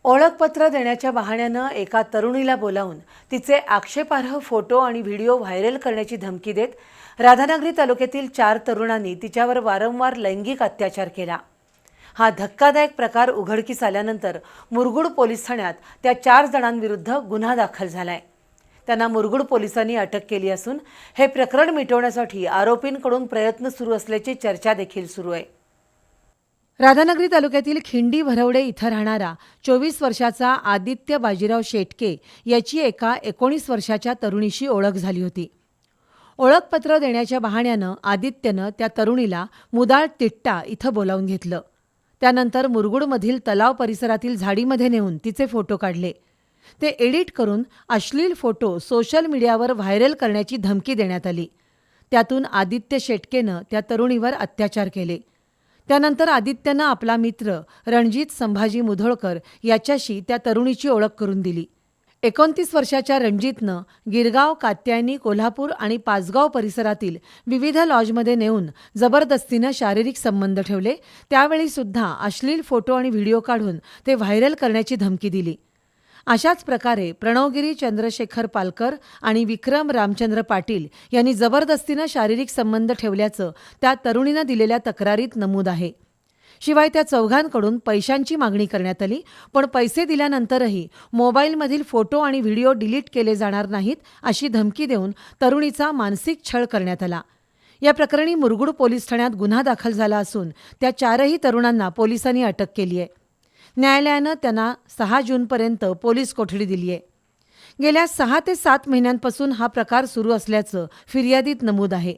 ओळखपत्र देण्याच्या बहाण्यानं एका तरुणीला बोलावून तिचे आक्षेपार्ह फोटो आणि व्हिडिओ व्हायरल करण्याची धमकी देत राधानगरी तालुक्यातील 4 तरुणांनी तिच्यावर वारंवार लैंगिक अत्याचार केला। हा धक्कादायक प्रकार उघडकीस आल्यानंतर मुरगुड पोलीस ठाण्यात त्या 4 जणांविरुद्ध गुन्हा दाखल झालाय। त्यांना मुरगुड पोलिसांनी अटक केली असून हे प्रकरण मिटवण्यासाठी आरोपींकडून प्रयत्न सुरू असल्याची चर्चा देखील सुरू आहे। राधानगरी तालुक्यातील खिंडी भरवडे इथं राहणारा 24 वर्षाचा आदित्य बाजीराव शेटके याची एका 19 वर्षाच्या तरुणीशी ओळख झाली होती। ओळखपत्र देण्याच्या बहाण्यानं आदित्यनं त्या तरुणीला मुदाळ तिट्टा इथं बोलावून घेतलं। त्यानंतर मुरगुडमधील तलाव परिसरातील झाडीमध्ये नेऊन तिचे फोटो काढले। ते एडिट करून अश्लील फोटो सोशल मीडियावर व्हायरल करण्याची धमकी देण्यात आली। त्यातून आदित्य शेटकेनं त्या तरुणीवर अत्याचार केले। त्यानंतर आदित्यनं आपला मित्र रणजित संभाजी मुधोळकर याच्याशी त्या तरुणीची ओळख करून दिली। 29 वर्षाच्या रणजितनं गिरगाव, कात्यायनी, कोल्हापूर आणि पाचगाव परिसरातील विविध लॉजमध्ये नेऊन जबरदस्तीनं शारीरिक संबंध ठेवले। त्यावेळी सुद्धा अश्लील फोटो आणि व्हिडिओ काढून ते व्हायरल करण्याची धमकी दिली। अशाच प्रकारे प्रणवगिरी चंद्रशेखर पालकर आणि विक्रम रामचंद्र पाटील यांनी जबरदस्तीनं शारीरिक संबंध ठेवल्याचं त्या तरुणीनं दिलेल्या तक्रारीत नमूद आहे। शिवाय त्या चौघांकडून पैशांची मागणी करण्यात आली, पण पैसे दिल्यानंतरही मोबाईलमधील फोटो आणि व्हिडिओ डिलीट केले जाणार नाहीत अशी धमकी देऊन तरुणीचा मानसिक छळ करण्यात आला। या प्रकरणी मुरगुड पोलीस ठाण्यात गुन्हा दाखल झाला असून त्या 4ही तरुणांना पोलिसांनी अटक केली आहे। न्यायालयानं त्यांना 6 जूनपर्यंत पोलीस कोठडी दिली आहे। गेल्या 6 ते 7 महिन्यांपासून हा प्रकार सुरू असल्याचं फिर्यादीत नमूद आहे।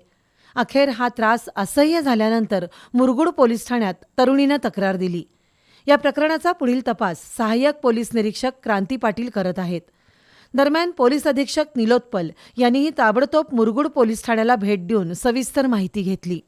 अखेर हा त्रास असह्य झाल्यानंतर मुरगुड पोलीस ठाण्यात तरुणीनं तक्रार दिली। या प्रकरणाचा पुढील तपास सहाय्यक पोलीस निरीक्षक क्रांती पाटील करत आहेत। दरम्यान पोलीस अधीक्षक निलोत्पल यांनीही ताबडतोब मुरगुड पोलीस ठाण्याला भेट देऊन सविस्तर माहिती घेतली।